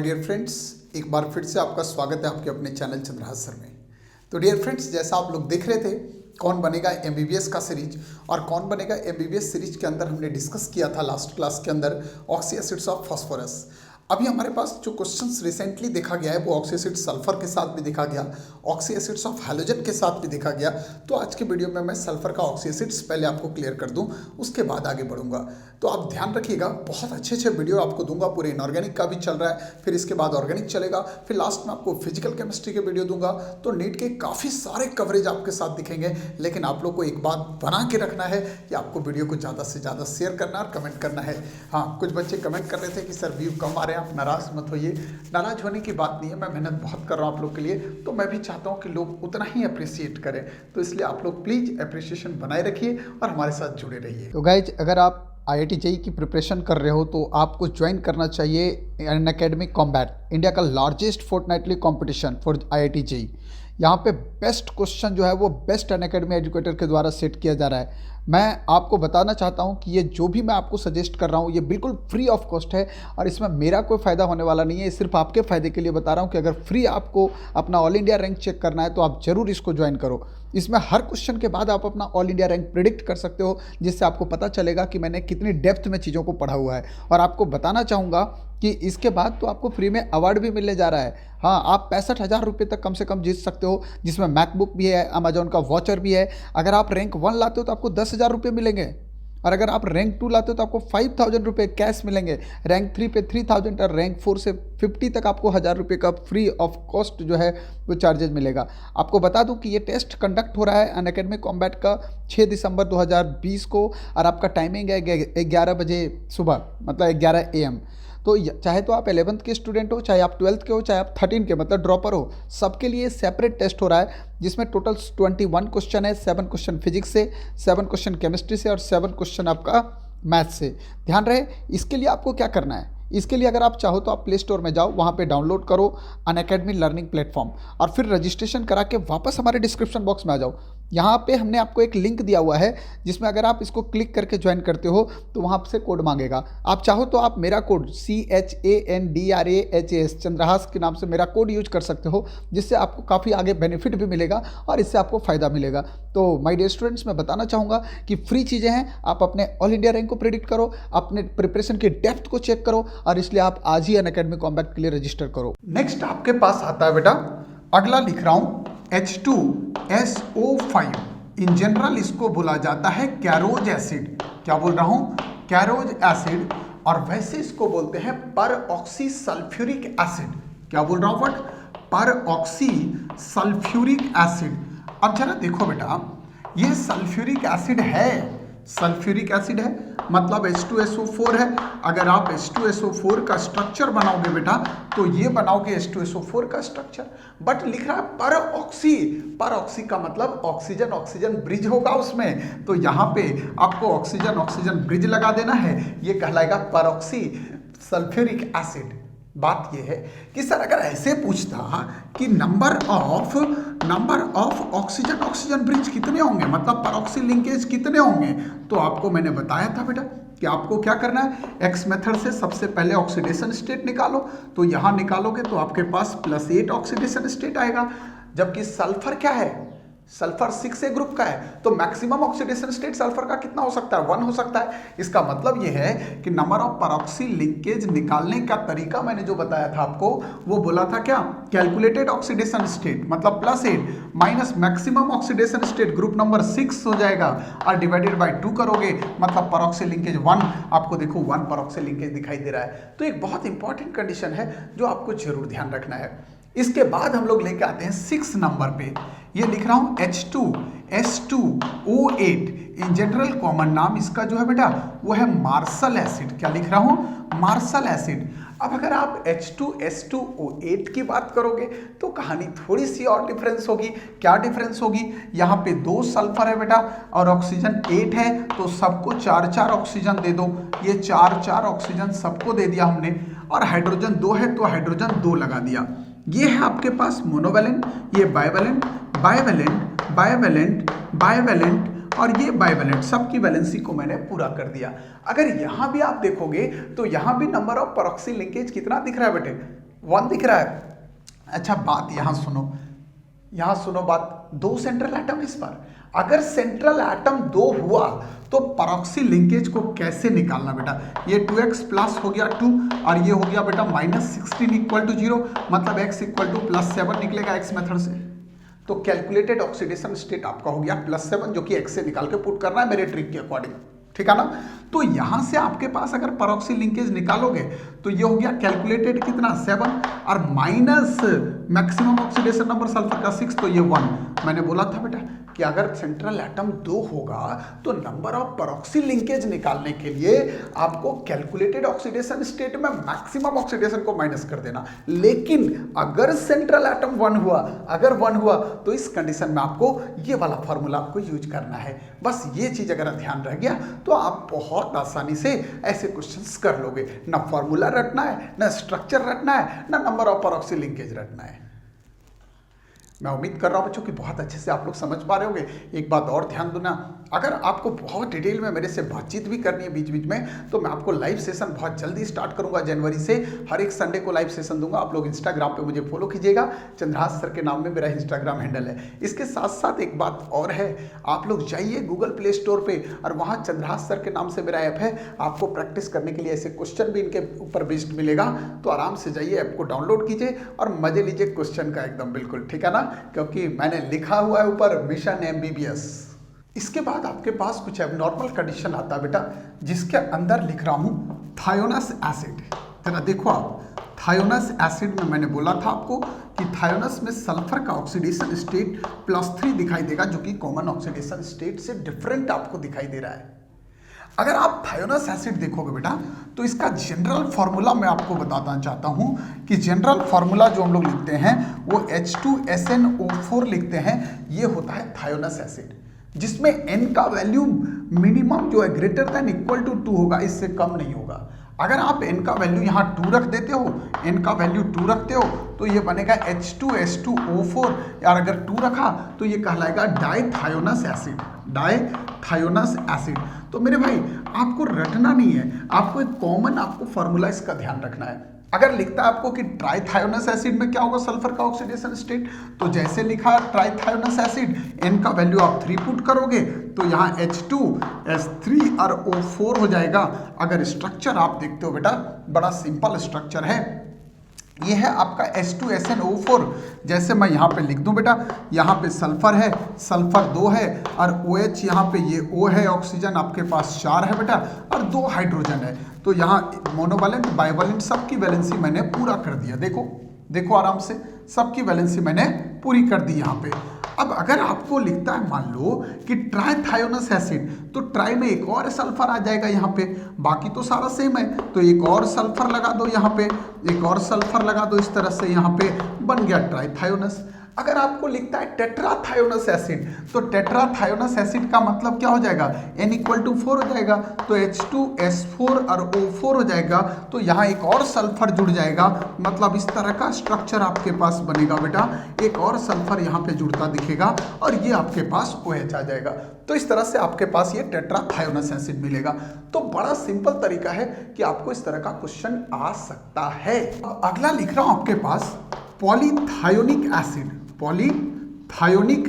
Dear friends, एक बार फिर से आपका स्वागत है आपके अपने चैनल चंद्रहास सर में। तो डियर फ्रेंड्स, जैसा आप लोग देख रहे थे कौन बनेगा एमबीबीएस का सीरीज, और कौन बनेगा एमबीबीएस सीरीज के अंदर हमने डिस्कस किया था लास्ट क्लास के अंदर ऑक्सी एसिड्स ऑफ फास्फोरस। अभी हमारे पास जो क्वेश्चंस रिसेंटली देखा गया है वो ऑक्सी एसिड सल्फर के साथ भी देखा गया, ऑक्सी एसिड्स ऑफ हैलोजन के साथ भी देखा गया। तो आज के वीडियो में मैं सल्फर का ऑक्सी एसिड्स पहले आपको क्लियर कर दूं, उसके बाद आगे बढ़ूंगा। तो आप ध्यान रखिएगा, बहुत अच्छे अच्छे वीडियो आपको दूंगा। पूरे इनऑर्गेनिक का भी चल रहा है, फिर इसके बाद ऑर्गेनिक चलेगा, फिर लास्ट में आपको फिजिकल केमिस्ट्री के वीडियो दूंगा। तो नीट के काफ़ी सारे कवरेज आपके साथ दिखेंगे। लेकिन आप लोग को एक बात बना के रखना है कि आपको वीडियो को ज़्यादा से ज़्यादा शेयर करना और कमेंट करना है। हाँ, कुछ बच्चे कमेंट कर रहे थे कि सर व्यू कम आ रहे हैं, आप नाराज़ मत होइए। नाराज़ होने की बात नहीं है, मैं मेहनत बहुत कर रहा हूँ आप लोग के लिए, तो मैं भी चाहता हूँ कि लोग उतना ही अप्रिशिएट करें। तो इसलिए आप लोग प्लीज़ अप्रिशिएशन बनाए रखिए और हमारे साथ जुड़े रहिए। तो गाइज, अगर आप IIT जेईई की प्रिपरेशन कर रहे हो तो आपको ज्वाइन करना चाहिए अनअकैडमी कॉम्बैट, इंडिया का largest fortnightly competition for IIT JEE. यहाँ पे बेस्ट क्वेश्चन जो है वो बेस्ट अनअकैडमी एजुकेटर के द्वारा सेट किया जा रहा है। मैं आपको बताना चाहता हूँ कि ये जो भी मैं आपको सजेस्ट कर रहा हूँ ये बिल्कुल फ्री ऑफ कॉस्ट है, और इसमें मेरा कोई फ़ायदा होने वाला नहीं है। सिर्फ आपके फ़ायदे के लिए बता रहा हूँ कि अगर फ्री आपको अपना ऑल इंडिया रैंक चेक करना है तो आप ज़रूर इसको ज्वाइन करो। इसमें हर क्वेश्चन के बाद आप अपना ऑल इंडिया रैंक प्रिडिक्ट कर सकते हो, जिससे आपको पता चलेगा कि मैंने कितनी डेप्थ में चीज़ों को पढ़ा हुआ है। और आपको बताना चाहूँगा कि इसके बाद तो आपको फ्री में अवार्ड भी मिलने जा रहा है। हाँ, आप 65,000 रुपये तक कम से कम जीत सकते हो, जिसमें मैकबुक भी है, अमेजोन का वॉचर भी है। अगर आप रैंक 1 लाते हो तो आपको 10,000 रुपये मिलेंगे, और अगर आप रैंक 2 लाते हो तो आपको 5,000 रुपये कैश मिलेंगे। रैंक 3 पे 3,000 और रैंक 4 से 50 तक आपको 1,000 रुपये का फ्री ऑफ कॉस्ट जो है वो चार्जेज मिलेगा। आपको बता दूं कि ये टेस्ट कंडक्ट हो रहा है अनअकैडमी कॉम्बैट का 6 दिसंबर 2020 को, और आपका टाइमिंग है 11 बजे सुबह, मतलब 11 AM। तो चाहे तो आप 11th के स्टूडेंट हो, चाहे आप 12th के हो, चाहे आप 13 के मतलब ड्रॉपर हो, सबके लिए सेपरेट टेस्ट हो रहा है, जिसमें टोटल 21 क्वेश्चन है। 7 क्वेश्चन फिजिक्स से, 7 क्वेश्चन केमिस्ट्री से और 7 क्वेश्चन आपका मैथ से। ध्यान रहे, इसके लिए आपको क्या करना है। इसके लिए अगर आप चाहो तो आप प्ले स्टोर में जाओ, वहाँ पे डाउनलोड करो अनअकैडमी लर्निंग प्लेटफॉर्म, और फिर रजिस्ट्रेशन करा के वापस हमारे डिस्क्रिप्शन बॉक्स में आ जाओ। यहाँ पे हमने आपको एक लिंक दिया हुआ है, जिसमें अगर आप इसको क्लिक करके ज्वाइन करते हो तो वहाँ से कोड मांगेगा। आप चाहो तो आप मेरा कोड CHANDRAHAS चंद्रहास के नाम से मेरा कोड यूज कर सकते हो, जिससे आपको काफ़ी आगे बेनिफिट भी मिलेगा और इससे आपको फ़ायदा मिलेगा। तो माय डियर स्टूडेंट्स, मैं बताना चाहूँगा कि फ्री चीज़ें हैं। आप अपने ऑल इंडिया रैंक को प्रेडिक्ट करो, अपने प्रिपरेशन की डेप्थ को चेक करो, और इसलिए आप आज ही अनअकैडमी कॉम्बैट के लिए रजिस्टर करो। नेक्स्ट आपके पास आता है बेटा, अगला लिख रहा हूँ H2SO5। इन जनरल इसको बोला जाता है कैरोज एसिड। क्या बोल रहा हूँ? कैरोज एसिड। और वैसे इसको बोलते हैं पर ऑक्सी सल्फ्यूरिक एसिड। क्या बोल रहा हूँ? बट पर ऑक्सी सल्फ्यूरिक एसिड। अब जरा देखो बेटा, ये सल्फ्यूरिक एसिड है, सल्फ्यूरिक एसिड है मतलब H2SO4 है। अगर आप H2SO4 का स्ट्रक्चर बनाओगे बेटा तो ये बनाओगे H2SO4 का स्ट्रक्चर, बट लिख रहा है पर ऑक्सी। पर ऑक्सी का मतलब ऑक्सीजन ऑक्सीजन ब्रिज होगा उसमें, तो यहाँ पे आपको ऑक्सीजन ऑक्सीजन ब्रिज लगा देना है। ये कहलाएगा पर ऑक्सी सल्फ्यूरिक एसिड। बात यह है कि सर अगर ऐसे पूछता कि number of oxygen oxygen bridge कितने होंगे, मतलब परऑक्सी लिंकेज कितने होंगे, तो आपको मैंने बताया था बेटा कि आपको क्या करना है, एक्स मेथड से सबसे पहले ऑक्सीडेशन स्टेट निकालो। तो यहां निकालोगे तो आपके पास +8 ऑक्सीडेशन स्टेट आएगा, जबकि सल्फर क्या है, सल्फर 6A ग्रुप का है, तो मैक्सिमम ऑक्सीडेशन स्टेट सल्फर का कितना हो सकता है, 1 हो सकता है। इसका मतलब यह है कि नंबर ऑफ परऑक्सी लिंकेज निकालने का तरीका मैंने जो बताया था आपको, वो बोला था क्या, कैलकुलेटेड ऑक्सीडेशन स्टेट मतलब +8 minus maximum oxidation state group number 6 हो जाएगा, और डिवाइडेड बाय 2 करोगे मतलब परऑक्सी लिंकेज 1। आपको देखो 1 परऑक्सी लिंकेज दिखाई दे रहा है। तो एक बहुत इंपॉर्टेंट कंडीशन है जो आपको जरूर ध्यान रखना है। इसके बाद हम लोग लेके आते हैं 6 नंबर पे। ये लिख रहा हूं H2S2O8। इन जनरल कॉमन नाम इसका जो है बेटा वो है मार्शल एसिड। क्या लिख रहा हूं? Marshall acid. अब अगर आप H2S2O8 की बात करोगे तो कहानी थोड़ी सी और डिफरेंस होगी। क्या डिफरेंस होगी? यहाँ पे 2 सल्फर है बेटा और ऑक्सीजन 8 है, तो सबको 4-4 ऑक्सीजन दे दो। ये 4-4 ऑक्सीजन सबको दे दिया हमने, और हाइड्रोजन 2 है तो हाइड्रोजन 2 लगा दिया। ये है आपके पास मोनोवैलेंट, ये बाइवैलेंट, बाइवैलेंट, बाइवैलेंट, बाइवैलेंट और ये बाइवैलेंट, सबकी वैलेंसी को मैंने पूरा कर दिया। अगर यहाँ भी आप देखोगे तो यहाँ भी नंबर ऑफ परऑक्सी लिंकेज कितना दिख रहा है बेटे, 1 दिख रहा है। अच्छा बात यहाँ सुनो बात, 2 सेंट्रल एटम इस पर। अगर सेंट्रल एटम 2 हुआ तो परॉक्सी लिंकेज को कैसे निकालना बेटा? ये 2x प्लस हो गया 2 और ये हो गया बेटा -16 इक्वल टू 0, मतलब x इक्वल टू +7 निकलेगा x मेथड से। तो कैलकुलेटेड ऑक्सीडेशन स्टेट आपका हो गया +7, जो कि x से निकाल के पुट करना है मेरे ट्रिक के अकॉर्डिंग, ठीक है ना। तो यहां से आपके पास अगर परॉक्सी लिंकेज निकालोगे तो ये हो गया कैलकुलेटेड कितना 7 और minus maximum oxidation number sulphur का 6, तो ये 1। मैंने बोला था बेटा कि अगर सेंट्रल एटम 2 होगा तो नंबर ऑफ परॉक्सी लिंकेज निकालने के लिए आपको कैलकुलेटेड ऑक्सीडेशन स्टेट में मैक्सिमम ऑक्सीडेशन को माइनस कर देना। लेकिन अगर सेंट्रल एटम 1 हुआ तो इस कंडीशन में आपको ये वाला फॉर्मूला आपको यूज करना है। बस ये चीज अगर ध्यान रह गया तो आप बहुत आसानी से ऐसे क्वेश्चंस कर लोगे। ना फॉर्मूला रटना है, ना स्ट्रक्चर रटना है, ना नंबर ऑफ परॉक्सी लिंकेज रटना है। मैं उम्मीद कर रहा हूं बच्चों कि बहुत अच्छे से आप लोग समझ पा रहे होंगे। एक बात और ध्यान देना, अगर आपको बहुत डिटेल में मेरे से बातचीत भी करनी है बीच बीच में, तो मैं आपको लाइव सेशन बहुत जल्दी स्टार्ट करूंगा जनवरी से। हर एक संडे को लाइव सेशन दूंगा। आप लोग इंस्टाग्राम पे मुझे फॉलो कीजिएगा, चंद्रहास सर के नाम में मेरा इंस्टाग्राम हैंडल है। इसके साथ साथ एक बात और है, आप लोग जाइए गूगल प्ले स्टोर पे और वहाँ चंद्रहास सर के नाम से मेरा ऐप है। आपको प्रैक्टिस करने के लिए ऐसे क्वेश्चन भी इनके ऊपर बेस्ड मिलेगा, तो आराम से जाइए ऐप को डाउनलोड कीजिए और मजे लीजिए क्वेश्चन का एकदम, बिल्कुल ठीक है ना, क्योंकि मैंने लिखा हुआ है ऊपर मिशन MBBS। इसके बाद आपके पास कुछ एबनॉर्मल कंडीशन आता है बेटा, जिसके अंदर लिख रहा हूं थायोनस एसिड। जरा देखो आप, थायोनस एसिड में मैंने बोला था आपको कि थायोनस में सल्फर का ऑक्सीडेशन स्टेट +3 दिखाई देगा, जो कि कॉमन ऑक्सीडेशन स्टेट से डिफरेंट आपको दिखाई दे रहा है। अगर आप थायोनस एसिड देखोगे बेटा तो इसका जनरल फॉर्मूला मैं आपको बताना चाहता हूं कि जनरल फॉर्मूला जो हम लोग लिखते हैं वो H2SnO4 लिखते हैं। ये होता है थायोनस एसिड, जिसमें N का वैल्यू मिनिमम जो है ग्रेटर देन इक्वल टू 2 होगा, इससे कम नहीं होगा। अगर आप N का वैल्यू यहाँ 2 रख देते हो, N का वैल्यू 2 रखते हो तो ये बनेगा H2S2O4, यार अगर 2 रखा तो ये कहलाएगा डाइथायोनस एसिड, डाइथायोनस एसिड। तो मेरे भाई आपको रटना नहीं है, आपको एक कॉमन आपको फॉर्मूला इसका ध्यान रखना है। अगर लिखता है आपको कि ट्राइथायोनस एसिड में क्या होगा सल्फर का ऑक्सीडेशन स्टेट, तो जैसे लिखा है ट्राइथायोनस एसिड, N का वैल्यू आप 3 पुट करोगे तो यहाँ H2S3 और O4 हो जाएगा। अगर स्ट्रक्चर आप देखते हो बेटा, बड़ा सिंपल स्ट्रक्चर है। ये है आपका H2SnO4। जैसे मैं यहाँ पे लिख दूं बेटा, यहाँ पे सल्फर है, सल्फर 2 है और OH यहाँ पे ये O है, ऑक्सीजन आपके पास 4 है बेटा और 2 हाइड्रोजन है। तो यहाँ मोनोवैलेंट बाइवैलेंट सबकी वैलेंसी मैंने पूरा कर दिया। देखो आराम से सबकी वैलेंसी मैंने पूरी कर दी यहाँ पे। अब अगर आपको लिखता है मान लो कि ट्राइथायोनस एसिड, तो ट्राई में एक और सल्फर आ जाएगा यहाँ पे, बाकी तो सारा सेम है, तो एक और सल्फर लगा दो यहाँ पे, एक और सल्फर लगा दो, इस तरह से यहाँ पे बन गया ट्राइथायोनस। अगर आपको लिखता है टेट्राथायोनस एसिड, तो टेट्राथायोनस एसिड का मतलब क्या हो जाएगा, N = 4 हो जाएगा, तो H2S4 और O4 हो जाएगा। तो यहाँ एक और सल्फर जुड़ जाएगा, मतलब इस तरह का स्ट्रक्चर आपके पास बनेगा बेटा। एक और सल्फर यहाँ पे जुड़ता दिखेगा और ये आपके पास OH आ जाएगा। तो इस तरह से आपके पास ये टेट्राथायोनस एसिड मिलेगा। तो बड़ा सिंपल तरीका है कि आपको इस तरह का क्वेश्चन आ सकता है। अगला लिख रहा हूं आपके पास पॉलीथायोनिक एसिड। पॉलीथायोनिक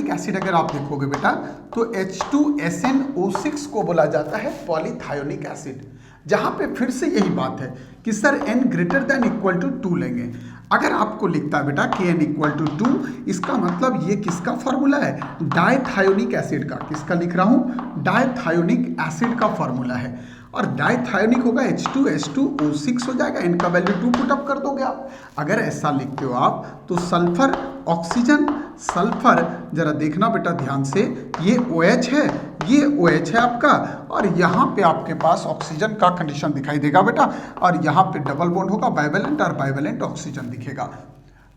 एसिड अगर आप देखोगे बेटा तो H2SnO6 को बोला जाता है पॉलीथायोनिक एसिड, जहां पे फिर से यही बात है कि सर N > 2 लेंगे। अगर आपको लिखता है बेटा कि N = 2, इसका मतलब ये किसका फॉर्मूला है, डाइथायोनिक एसिड का। किसका लिख रहा हूं, डाइथायोनिक एसिड का फॉर्मूला है। और डाइथायोनिक होगा H2S2O6 हो जाएगा, N का वैल्यू 2 पुट अप कर दोगे आप। अगर ऐसा लिखते हो आप तो सल्फर ऑक्सीजन सल्फर, जरा देखना बेटा ध्यान से, ये OH है, ये OH है आपका, और यहाँ पे आपके पास ऑक्सीजन का कंडीशन दिखाई देगा बेटा, और यहाँ पे डबल बॉन्ड होगा, बाइवैलेंट और बाइवैलेंट ऑक्सीजन दिखेगा।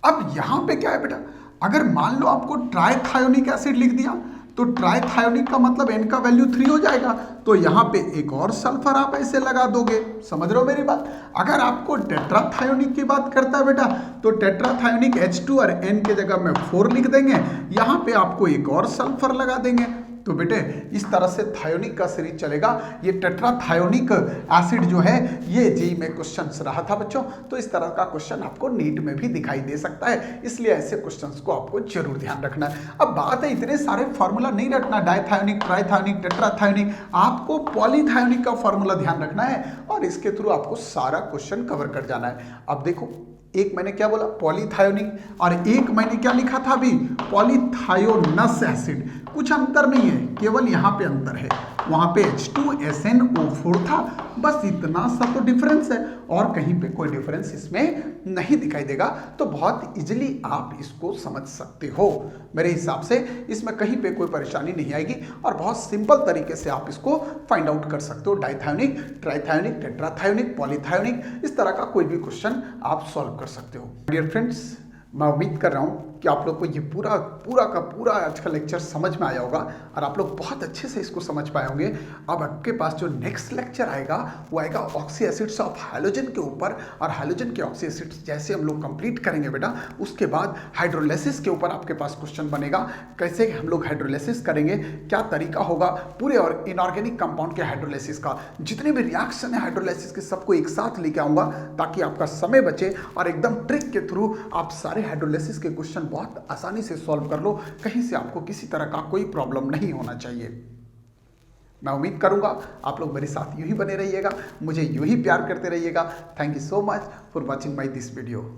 अब यहाँ पे क्या है बेटा, अगर मान लो आपको ट्राइथायोनिक एसिड लिख दिया तो ट्राइथायोनिक का मतलब N का वैल्यू 3 हो जाएगा, तो यहाँ पे एक और सल्फर आप ऐसे लगा दोगे। समझ रहे हो मेरी बात। अगर आपको टेट्राथायोनिक की बात करता है बेटा तो टेट्राथायोनिक H2 और N के जगह में 4 लिख देंगे, यहाँ पे आपको एक और सल्फर लगा देंगे, तो बेटे इस तरह से थायोनिक का सीरीज चलेगा। ये टेट्राथायोनिक एसिड जो है ये जेईई में क्वेश्चन रहा था बच्चों, तो इस तरह का क्वेश्चन आपको नीट में भी दिखाई दे सकता है, इसलिए ऐसे क्वेश्चंस को आपको जरूर ध्यान रखना है। अब बात है इतने सारे फॉर्मूला नहीं रखना, डाइथायोनिक, ट्राइथायोनिक, टेट्राथायोनिक, आपको पॉलीथायोनिक का फॉर्मूला ध्यान रखना है और इसके थ्रू आपको सारा क्वेश्चन कवर कर जाना है। अब देखो एक मैंने क्या बोला पॉलीथायोनिक और एक मैंने क्या लिखा था अभी पॉलीथायोनस एसिड, कुछ अंतर नहीं है, केवल यहाँ पे अंतर है, वहां पे H2SnO4 था, बस इतना सा तो डिफरेंस है और कहीं पे कोई डिफरेंस इसमें नहीं दिखाई देगा। तो बहुत इजीली आप इसको समझ सकते हो, मेरे हिसाब से इसमें कहीं पे कोई परेशानी नहीं आएगी और बहुत सिंपल तरीके से आप इसको फाइंड आउट कर सकते हो। डाइथायोनिक, ट्राइथायोनिक, टेट्राथायोनिक, पॉलीथायोनिक, इस तरह का कोई भी क्वेश्चन आप सॉल्व कर सकते हो। डियर फ्रेंड्स, मैं उम्मीद कर रहा हूँ कि आप लोग को ये पूरा का पूरा आज का लेक्चर समझ में आया होगा और आप लोग बहुत अच्छे से इसको समझ पाए होंगे। अब आपके पास जो नेक्स्ट लेक्चर आएगा वो आएगा ऑक्सी एसिड्स ऑफ हैलोजन के ऊपर, और हैलोजन के ऑक्सी एसिड्स जैसे हम लोग कंप्लीट करेंगे बेटा, उसके बाद हाइड्रोलिसिस के ऊपर आपके पास क्वेश्चन बनेगा, कैसे हम लोग हाइड्रोलिसिस करेंगे, क्या तरीका होगा पूरे और इनऑर्गेनिक कंपाउंड के हाइड्रोलिसिस का, जितने भी रिएक्शन है हाइड्रोलिसिस के सबको एक साथ लेके आऊँगा ताकि आपका समय बचे और एकदम ट्रिक के थ्रू आप सारे हाइड्रोलिसिस के क्वेश्चन बहुत आसानी से सॉल्व कर लो, कहीं से आपको किसी तरह का कोई प्रॉब्लम नहीं होना चाहिए। मैं उम्मीद करूंगा आप लोग मेरे साथ यूं ही बने रहिएगा, मुझे यूं ही प्यार करते रहिएगा। Thank you so much for watching my this video.